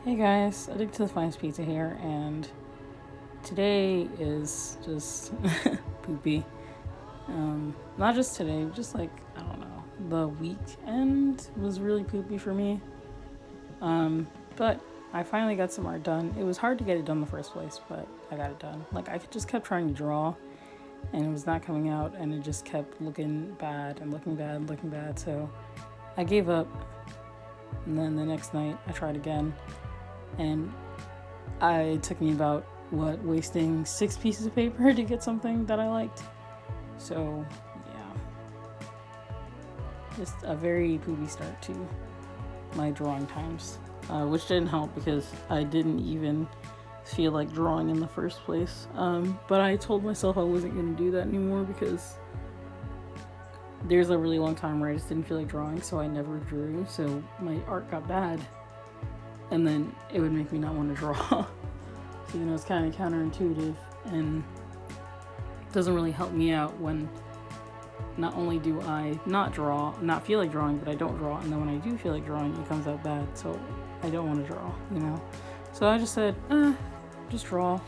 Hey guys, Addicted to the Finest Pizza here, and today is just poopy. Not just today, just like, I don't know, the weekend was really poopy for me. But I finally got some art done. It was hard to get it done in the first place, but I got it done. Like, I just kept trying to draw, and it was not coming out, and it just kept looking bad and looking bad and looking bad, so I gave up. And then the next night, I tried again, and it took me about wasting 6 pieces of paper to get something that I liked. So yeah, just a very poopy start to my drawing times, which didn't help because I didn't even feel like drawing in the first place. But I told myself I wasn't going to do that anymore because there's a really long time where I just didn't feel like drawing, so I never drew, so my art got bad, and then it would make me not want to draw. So, it's kind of counterintuitive, and doesn't really help me out when not only do I not feel like drawing, but I don't draw, and then when I do feel like drawing, it comes out bad, so I don't want to draw, So I just said, just draw,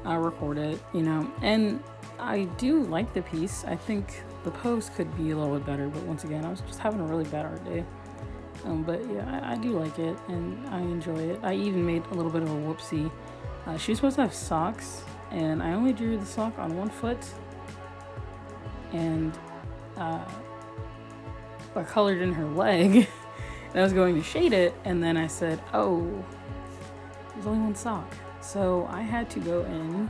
I'll record it, and I do like the piece. I think the post could be a little bit better, but once again, I was just having a really bad art day. But yeah, I do like it, and I enjoy it. I even made a little bit of a whoopsie. She was supposed to have socks, and I only drew the sock on one foot, and I colored in her leg, and I was going to shade it, and then I said, oh, there's only one sock. So I had to go in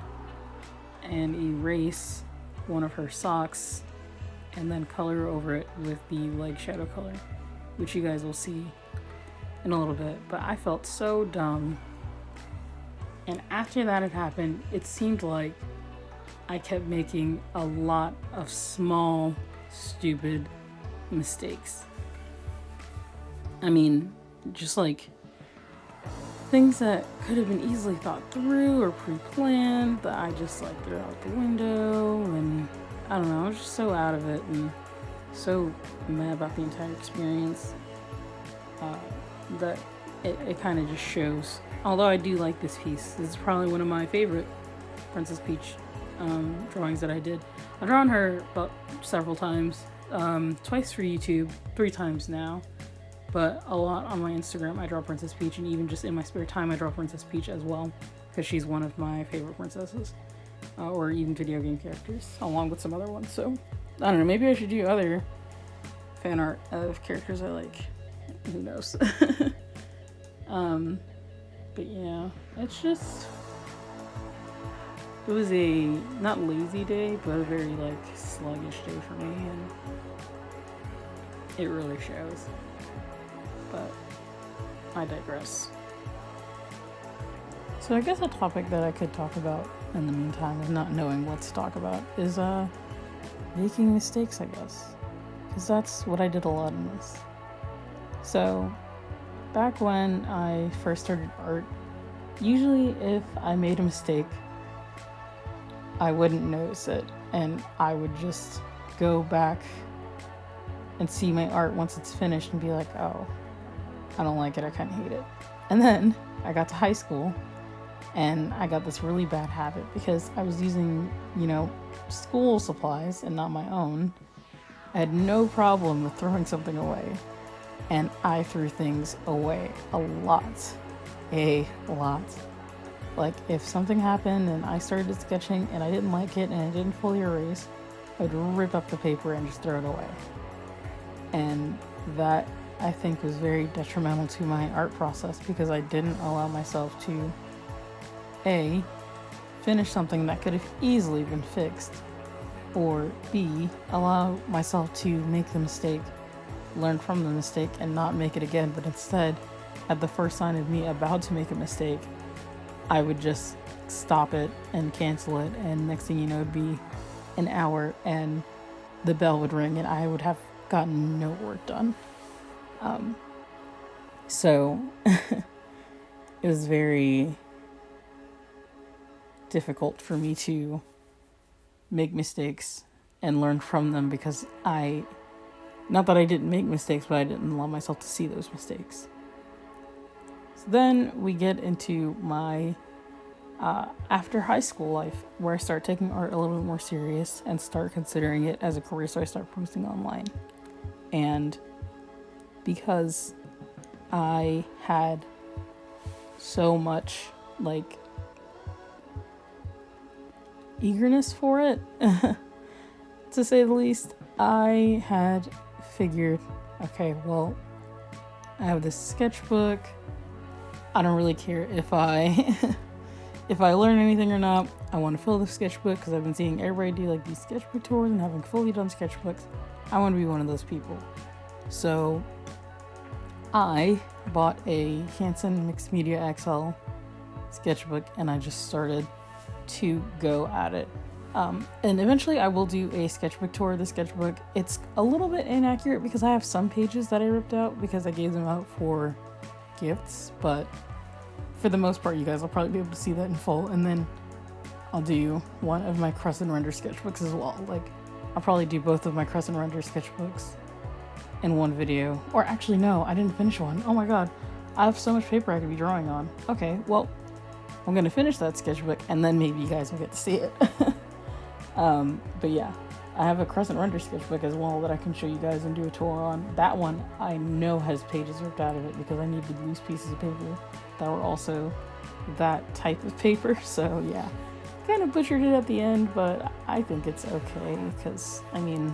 and erase one of her socks and then color over it with the leg shadow color, which you guys will see in a little bit. But I felt so dumb. And after that had happened, it seemed like I kept making a lot of small, stupid mistakes. I mean, just like things that could have been easily thought through or pre-planned that I just threw out the window, and I don't know, I was just so out of it and so mad about the entire experience that it kind of just shows. Although I do like this piece, this is probably one of my favorite Princess Peach drawings that I did. I've drawn her about several times, twice for YouTube, 3 times now. But a lot on my Instagram, I draw Princess Peach, and even just in my spare time, I draw Princess Peach as well, because she's one of my favorite princesses, or even video game characters, along with some other ones. So, I don't know, maybe I should do other fan art of characters I like. Who knows? But yeah, it was a, not lazy day, but a very, sluggish day for me, and it really shows. But I digress. So I guess a topic that I could talk about in the meantime of not knowing what to talk about is making mistakes, I guess, because that's what I did a lot in this. So back when I first started art, usually if I made a mistake, I wouldn't notice it, and I would just go back and see my art once it's finished and be like, oh, I don't like it, I kind of hate it. And then I got to high school, and I got this really bad habit because I was using, school supplies and not my own. I had no problem with throwing something away, and I threw things away a lot. Like, if something happened and I started sketching and I didn't like it and it didn't fully erase, I'd rip up the paper and just throw it away. And that, I think, was very detrimental to my art process because I didn't allow myself to A, finish something that could have easily been fixed, or B, allow myself to make the mistake, learn from the mistake, and not make it again, but instead, at the first sign of me about to make a mistake, I would just stop it and cancel it, and next thing you know, it'd be an hour and the bell would ring and I would have gotten no work done. So it was very difficult for me to make mistakes and learn from them because not that I didn't make mistakes, but I didn't allow myself to see those mistakes. then we get into my after high school life, where I start taking art a little bit more serious and start considering it as a career. So I start posting online. And because I had so much like eagerness for it, to say the least, I had figured, okay, well, I have this sketchbook. I don't really care if I if I learn anything or not. I want to fill the sketchbook because I've been seeing everybody do like these sketchbook tours and having fully done sketchbooks. I want to be one of those people. So I bought a Hanson Mixed Media XL sketchbook and I just started to go at it. And eventually I will do a sketchbook tour of the sketchbook. It's a little bit inaccurate because I have some pages that I ripped out because I gave them out for gifts, but for the most part, you guys will probably be able to see that in full. And then I'll do one of my Crescent Render sketchbooks as well. Like, I'll probably do both of my Crescent Render sketchbooks in one video. Or actually, no, I didn't finish one. Oh my god, I have so much paper I could be drawing on. Okay, well, I'm gonna finish that sketchbook and then maybe you guys will get to see it. But yeah, I have a Crescent Render sketchbook as well that I can show you guys and do a tour on. That one I know has pages ripped out of it because I needed loose pieces of paper that were also that type of paper. So yeah, kind of butchered it at the end, but I think it's okay because, I mean,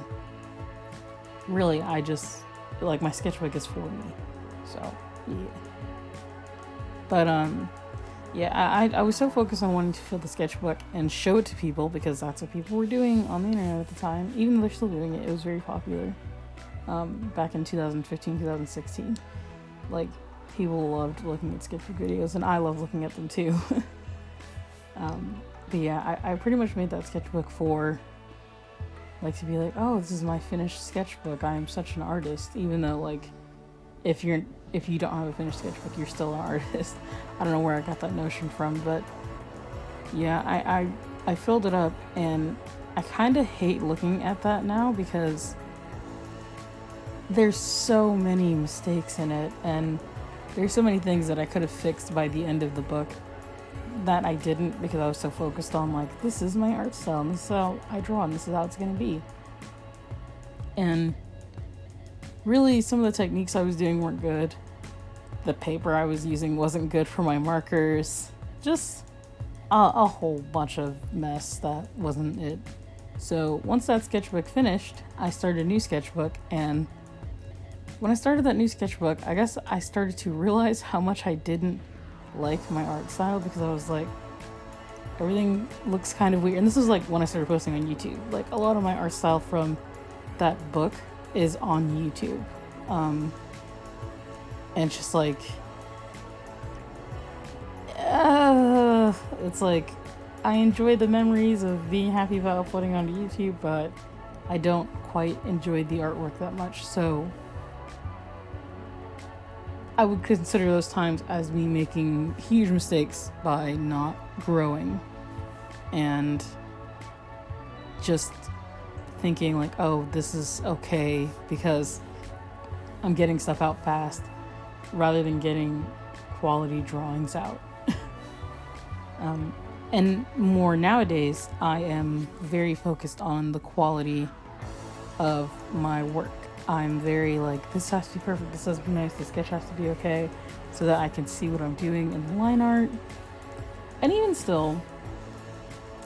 really, I just, like, my sketchbook is for me. So yeah. But yeah, I was so focused on wanting to fill the sketchbook and show it to people because that's what people were doing on the internet at the time. Even though they're still doing it, it was very popular back in 2015, 2016. Like, people loved looking at sketchbook videos, and I love looking at them too. But yeah, I pretty much made that sketchbook for, like, to be like, oh, this is my finished sketchbook. I am such an artist. Even though, like, if you don't have a finished sketchbook, you're still an artist. I don't know where I got that notion from, but yeah, I filled it up, and I kind of hate looking at that now because there's so many mistakes in it, and there's so many things that I could have fixed by the end of the book that I didn't because I was so focused on, like, this is my art style, and this is how I draw, and this is how it's going to be. And really, some of the techniques I was doing weren't good. The paper I was using wasn't good for my markers. Just a whole bunch of mess that wasn't it. So once that sketchbook finished, I started a new sketchbook, and when I started that new sketchbook, I guess I started to realize how much I didn't like my art style because I was like, everything looks kind of weird. And this was like when I started posting on YouTube. Like, a lot of my art style from that book is on YouTube. And it's just like, it's like, I enjoy the memories of being happy about uploading onto YouTube, but I don't quite enjoy the artwork that much. So I would consider those times as me making huge mistakes by not growing and just thinking like, oh, this is okay because I'm getting stuff out fast rather than getting quality drawings out. And more nowadays, I am very focused on the quality of my work. I'm very like, this has to be perfect, this has to be nice, the sketch has to be okay, so that I can see what I'm doing in the line art. And even still,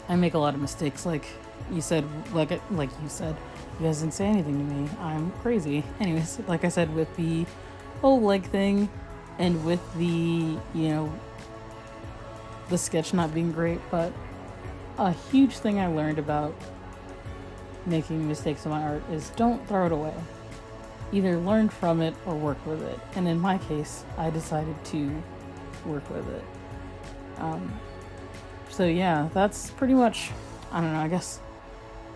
I make a lot of mistakes. Like you said, like you said, you guys didn't say anything to me. I'm crazy. Anyways, like I said, with the whole leg thing and with the, the sketch not being great, but a huge thing I learned about making mistakes in my art is don't throw it away. Either learn from it or work with it. And in my case, I decided to work with it. So yeah, that's pretty much, I don't know, I guess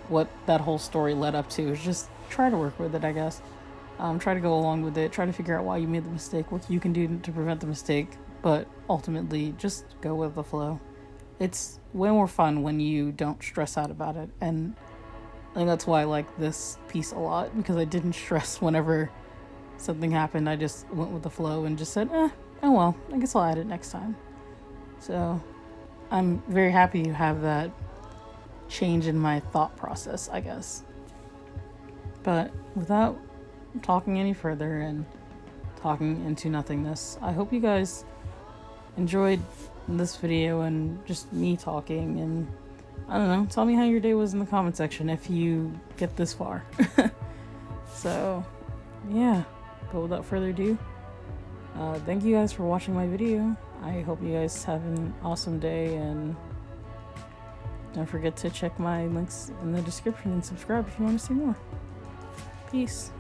what that whole story led up to is just try to work with it, I guess. Try to go along with it, try to figure out why you made the mistake, what you can do to prevent the mistake, but ultimately just go with the flow. It's way more fun when you don't stress out about it, and I think that's why I like this piece a lot, because I didn't stress whenever something happened. I just went with the flow and just said, Oh well, I guess I'll add it next time. So I'm very happy to have that change in my thought process, I guess. But without talking any further and talking into nothingness, I hope you guys enjoyed this video and just me talking, and I don't know, tell me how your day was in the comment section if you get this far. So yeah, but without further ado, thank you guys for watching my video. I hope you guys have an awesome day, and don't forget to check my links in the description and subscribe if you want to see more. Peace.